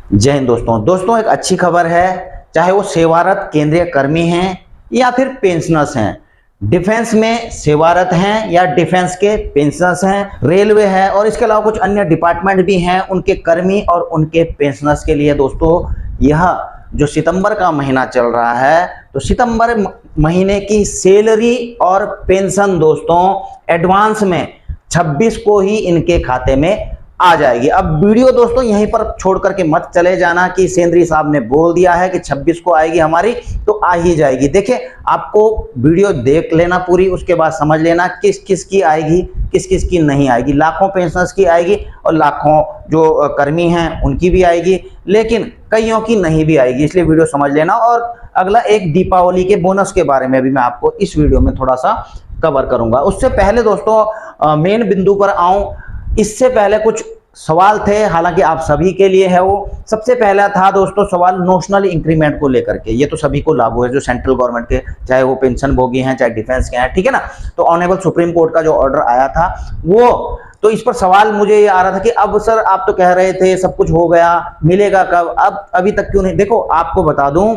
जय हिंद दोस्तों एक अच्छी खबर है। चाहे वो सेवारत केंद्रीय कर्मी हैं या फिर पेंशनर्स हैं, डिफेंस में सेवारत हैं या डिफेंस के पेंशनर्स हैं, रेलवे है और इसके अलावा कुछ अन्य डिपार्टमेंट भी हैं, उनके कर्मी और उनके पेंशनर्स के लिए दोस्तों यह जो सितंबर का महीना चल रहा है, तो सितंबर महीने की सैलरी और पेंशन दोस्तों एडवांस में 26 को ही इनके खाते में आ जाएगी। अब वीडियो दोस्तों यहीं पर छोड़ करके मत चले जाना कि सेंद्री साहब ने बोल दिया है कि 26 को आएगी हमारी, तो आ ही जाएगी। देखिए, आपको वीडियो देख लेना पूरी, उसके बाद समझ लेना किस किस की आएगी, किस किस की नहीं आएगी। लाखों पेंशनर्स की आएगी और लाखों जो कर्मी हैं उनकी भी आएगी, लेकिन कईयों की नहीं भी आएगी, इसलिए वीडियो समझ लेना। और अगला एक दीपावली के बोनस के बारे में भी मैं आपको इस वीडियो में थोड़ा सा कवर करूंगा। उससे पहले दोस्तों मेन बिंदु पर आऊं, इससे पहले कुछ सवाल थे, हालांकि आप सभी के लिए है। वो सबसे पहला था दोस्तों सवाल नोशनल इंक्रीमेंट को लेकर के। ये तो सभी को लागू है जो सेंट्रल गवर्नमेंट के, चाहे वो पेंशन भोगी हैं चाहे डिफेंस के हैं, ठीक है ना। तो ऑनरेबल सुप्रीम कोर्ट का जो ऑर्डर आया था वो, तो इस पर सवाल मुझे ये आ रहा था कि अब सर आप तो कह रहे थे सब कुछ हो गया, मिलेगा कब, अब अभी तक क्यों नहीं। देखो आपको बता दूं,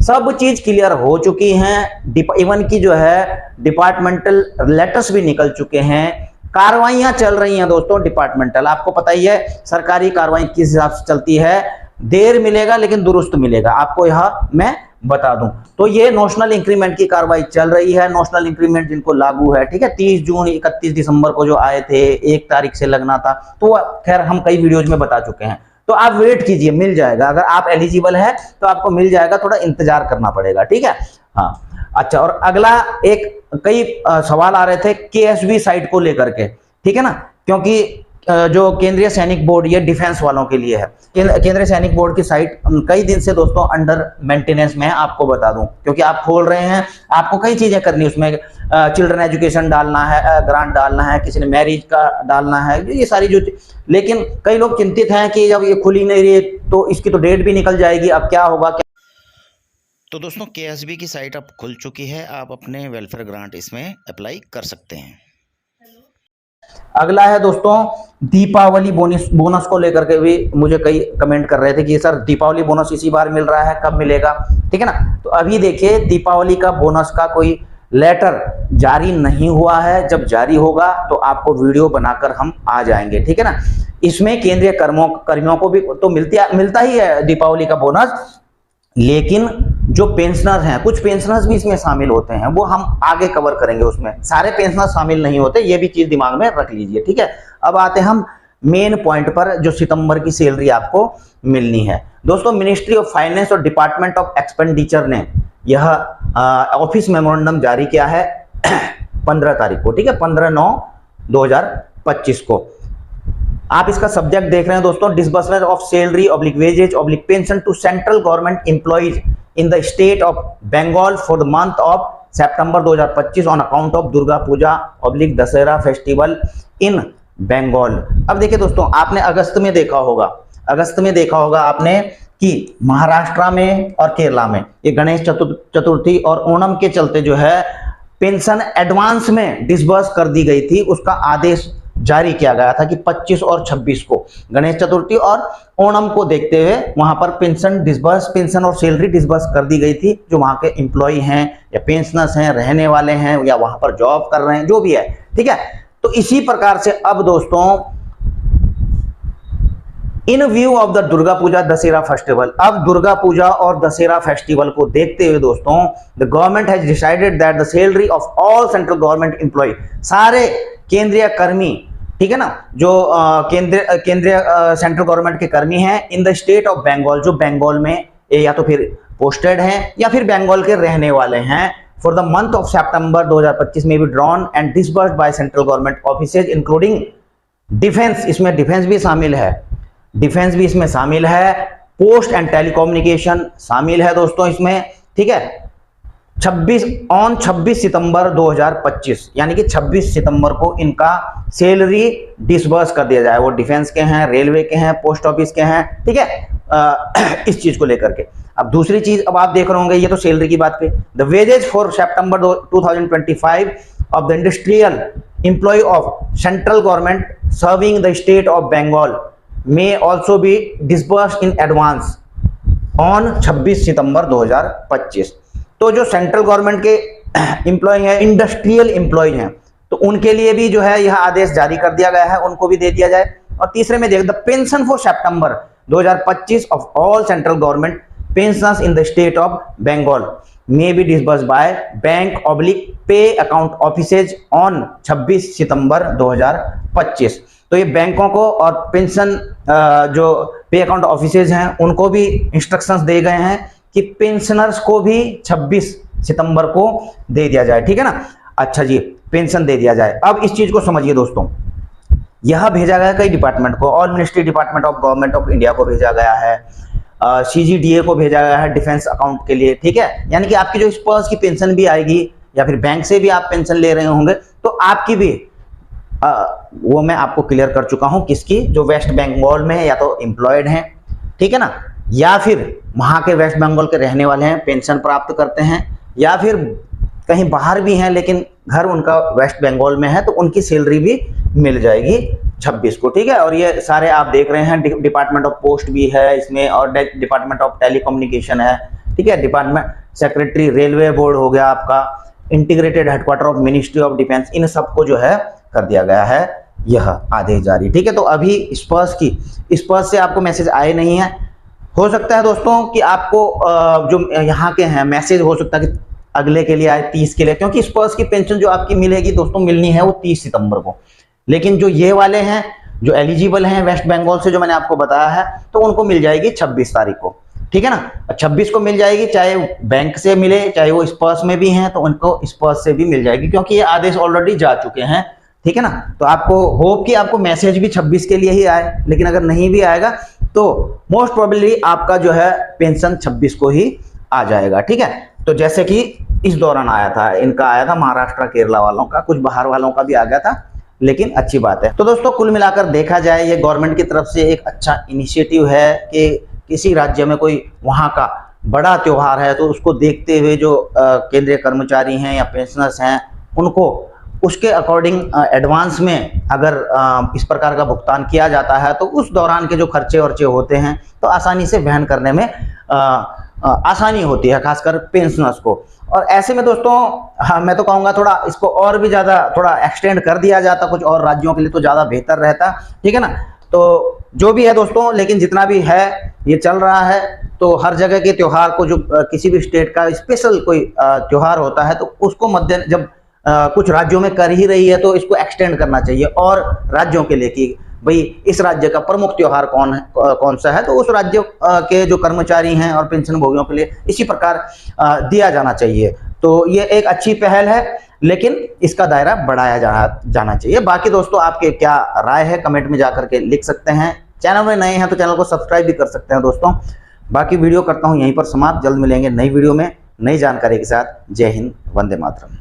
सब चीज क्लियर हो चुकी हैं, इवन की जो है डिपार्टमेंटल लेटर्स भी निकल चुके हैं, कार्रवाइयां चल रही हैं दोस्तों डिपार्टमेंटल। आपको पता ही है सरकारी कार्रवाई किस हिसाब से चलती है, देर मिलेगा लेकिन दुरुस्त मिलेगा, आपको यह मैं बता दूं। तो ये नोशनल इंक्रीमेंट की कार्रवाई चल रही है। नोशनल इंक्रीमेंट जिनको लागू है, ठीक है, 30 जून 31 दिसंबर को जो आए थे, 1 तारीख से लगना था, तो खैर हम कई वीडियोज में बता चुके हैं। तो आप वेट कीजिए, मिल जाएगा। अगर आप एलिजिबल है तो आपको मिल जाएगा, थोड़ा इंतजार करना पड़ेगा, ठीक है। हाँ अच्छा, और अगला एक कई सवाल आ रहे थे केएसबी साइट को लेकर के, ठीक है ना, क्योंकि जो केंद्रीय सैनिक बोर्ड, ये डिफेंस वालों के लिए है। केंद्रीय सैनिक बोर्ड की साइट कई दिन से दोस्तों अंडर मेंटेनेंस में है, आपको बता दूं, क्योंकि आप खोल रहे हैं, आपको कई चीजें करनी, उसमें चिल्ड्रन एजुकेशन डालना है, ग्रांट डालना है, किसी ने मैरिज का डालना है, ये सारी जो, लेकिन कई लोग चिंतित हैं कि जब ये खुली नहीं रही तो इसकी तो डेट भी निकल जाएगी, अब क्या होगा। तो दोस्तों केएसबी की साइट अब खुल चुकी है, आप अपने वेलफेयर ग्रांट इसमें अप्लाई कर सकते हैं। अगला है दोस्तों दीपावली बोनस को लेकर के भी मुझे कई कमेंट कर रहे थे कि सर दीपावली बोनस इसी बार मिल रहा है, कब मिलेगा, ठीक है ना। तो अभी देखिए दीपावली का बोनस का कोई लेटर जारी नहीं हुआ है, जब जारी होगा तो आपको वीडियो बनाकर हम आ जाएंगे, ठीक है ना। इसमें केंद्रीय कर्मियों को भी तो मिलता ही है दीपावली का बोनस, लेकिन जो पेंशनर्स हैं, कुछ पेंशनर्स भी इसमें शामिल होते हैं, वो हम आगे कवर करेंगे। उसमें सारे पेंशनर्स शामिल नहीं होते, ये भी चीज दिमाग में रख लीजिए, ठीक है। अब आते हैं हम मेन पॉइंट पर, जो सितंबर की सैलरी आपको मिलनी है दोस्तों। मिनिस्ट्री ऑफ फाइनेंस और डिपार्टमेंट ऑफ एक्सपेंडिचर ने यह ऑफिस मेमोरेंडम जारी किया है 15 तारीख को, ठीक है, 15/9/2025 को। आप इसका सब्जेक्ट देख रहे हैं दोस्तों, disbursement of salary oblique wages oblique pension to central government employees in the state of Bengal for the month of September 2025 on account of Durga Puja oblique Dussehra festival in Bengal. अब देखिए दोस्तों, आपने अगस्त में देखा होगा आपने कि महाराष्ट्र में और केरला में ये गणेश चतुर्थी और ओणम के चलते जो है पेंशन एडवांस में डिसबर्स कर दी गई थी। उसका आदेश जारी किया गया था कि 25 और 26 को, गणेश चतुर्थी और ओणम को देखते हुए वहां पर पेंशन और सैलरी डिसबर्स कर दी गई थी। जो वहां के एम्प्लॉय हैं या पेंशनर्स हैं, रहने वाले हैं या वहां पर जॉब कर रहे हैं, जो भी है, ठीक है। तो इसी प्रकार से अब दोस्तों in view of the Durga Puja Dussehra festival, अब दुर्गा पूजा और दशहरा फेस्टिवल को देखते हुए दोस्तों the government has decided that the salary of all central government employee, सारे केंद्रीय कर्मी, ठीक है ना, जो केंद्रीय सेंट्रल गवर्नमेंट के कर्मी हैं in the state of Bengal, जो बंगाल में या तो फिर पोस्टेड हैं या फिर बंगाल के रहने वाले हैं, for the month of September 2025 में भी drawn and disbursed by central government offices including defence, इसमें डिफेंस भी शामिल है, पोस्ट एंड टेलीकम्युनिकेशन शामिल है दोस्तों इसमें, ठीक है। 26 सितंबर 2025 यानी कि 26 सितंबर को इनका सैलरी डिसबर्स कर दिया जाए। वो डिफेंस के हैं, रेलवे के हैं, पोस्ट ऑफिस के हैं, ठीक है, इस चीज को लेकर के। अब दूसरी चीज, अब आप देख रहे होंगे, ये तो सैलरी की बात पे, the wages for September 2025 of the industrial employee of central government serving the state of Bengal may also be disbursed in advance on 26 September 2025। तो जो सेंट्रल गवर्नमेंट के एम्प्लॉय हैं, इंडस्ट्रियल एम्प्लॉय हैं, तो उनके लिए भी जो है यह आदेश जारी कर दिया गया है, उनको भी दे दिया जाए। और तीसरे में देख the pension for September 2025 of all central government pensioners in the state of Bengal may be disbursed by bank oblique pay account offices on 26 September 2025। तो ये बैंकों को और पेंशन जो पे अकाउंट ऑफिसेज हैं उनको भी इंस्ट्रक्शंस दे गए हैं कि पेंशनर्स को भी 26 सितंबर को दे दिया जाए, ठीक है ना। अच्छा जी, पेंशन दे दिया जाए। अब इस चीज को समझिए दोस्तों, यह भेजा गया कई डिपार्टमेंट को, all ministry department of government of India को भेजा गया है, CGDA को भेजा गया है डिफेंस अकाउंट के लिए, ठीक है। यानी कि आपकी जो स्पाउस की पेंशन भी आएगी या फिर बैंक से भी आप पेंशन ले रहे होंगे तो आपकी भी वो मैं आपको क्लियर कर चुका हूं, किसकी, जो वेस्ट बंगाल में या तो एम्प्लॉयड हैं, ठीक है ना, या फिर वहां के वेस्ट बंगाल के रहने वाले हैं, पेंशन प्राप्त करते हैं, या फिर कहीं बाहर भी हैं लेकिन घर उनका वेस्ट बंगाल में है, तो उनकी सैलरी भी मिल जाएगी 26 को, ठीक है। और ये सारे आप देख रहे हैं, डिपार्टमेंट ऑफ पोस्ट भी है इसमें, और डिपार्टमेंट ऑफ टेलीकम्युनिकेशन है, ठीक है, डिपार्टमेंट सेक्रेटरी रेलवे बोर्ड हो गया आपका, integrated headquarters of ministry of defence, इन सबको जो है कर दिया गया है यह आदेश जारी, ठीक है। तो अभी स्पर्श से आपको मैसेज आए नहीं है। हो सकता है दोस्तों कि आपको जो यहाँ के हैं मैसेज हो सकता है कि अगले के लिए आए, 30 के लिए, क्योंकि स्पर्श की पेंशन जो आपकी मिलेगी दोस्तों, मिलनी है वो 30 सितंबर को। लेकिन जो ये वाले हैं जो एलिजिबल हैं वेस्ट बंगाल से, जो मैंने आपको बताया है, तो उनको मिल जाएगी 26 तारीख को, ठीक है ना। 26 को मिल जाएगी, चाहे बैंक से मिले चाहे वो स्पर्श में भी हैं, तो उनको स्पर्श से भी मिल जाएगी, क्योंकि ये आदेश ऑलरेडी जा चुके हैं, ठीक है ना। तो आपको होप कि आपको मैसेज भी 26 के लिए ही आए, लेकिन अगर नहीं भी आएगा तो मोस्ट प्रोबेबली आपका जो है पेंशन 26 को ही आ जाएगा, ठीक है। तो जैसे कि इस दौरान आया था, इनका आया था महाराष्ट्र केरला वालों का, कुछ बाहर वालों का भी आ गया था, लेकिन अच्छी बात है। तो दोस्तों कुल मिलाकर देखा जाए ये गवर्नमेंट की तरफ से एक अच्छा इनिशिएटिव है कि किसी राज्य में कोई वहाँ का बड़ा त्योहार है तो उसको देखते हुए जो केंद्रीय कर्मचारी हैं या पेंशनर्स हैं उनको उसके अकॉर्डिंग एडवांस में अगर इस प्रकार का भुगतान किया जाता है तो उस दौरान के जो खर्चे वर्चे होते हैं तो आसानी से वहन करने में आसानी होती है, खासकर पेंशनर्स को। और ऐसे में दोस्तों हाँ, मैं तो कहूँगा थोड़ा इसको और भी ज़्यादा थोड़ा एक्सटेंड कर दिया जाता कुछ और राज्यों के लिए तो ज़्यादा बेहतर रहता, ठीक है ना। तो जो भी है दोस्तों, लेकिन जितना भी है ये चल रहा है, तो हर जगह के त्यौहार को, जो किसी भी स्टेट का स्पेशल कोई त्यौहार होता है तो उसको मध्य जब कुछ राज्यों में कर ही रही है तो इसको एक्सटेंड करना चाहिए और राज्यों के लिए कि भाई इस राज्य का प्रमुख त्योहार कौन सा है, तो उस राज्य के जो कर्मचारी हैं और पेंशन भोगियों के लिए इसी प्रकार दिया जाना चाहिए। तो ये एक अच्छी पहल है, लेकिन इसका दायरा बढ़ाया जाना चाहिए। बाकी दोस्तों आपके क्या राय है कमेंट में जाकर के लिख सकते हैं। चैनल में नए हैं तो चैनल को सब्सक्राइब भी कर सकते हैं दोस्तों। बाकी वीडियो करता हूँ यहीं पर समाप्त। जल्द मिलेंगे नई वीडियो में नई जानकारी के साथ। जय हिंद, वंदे मातरम।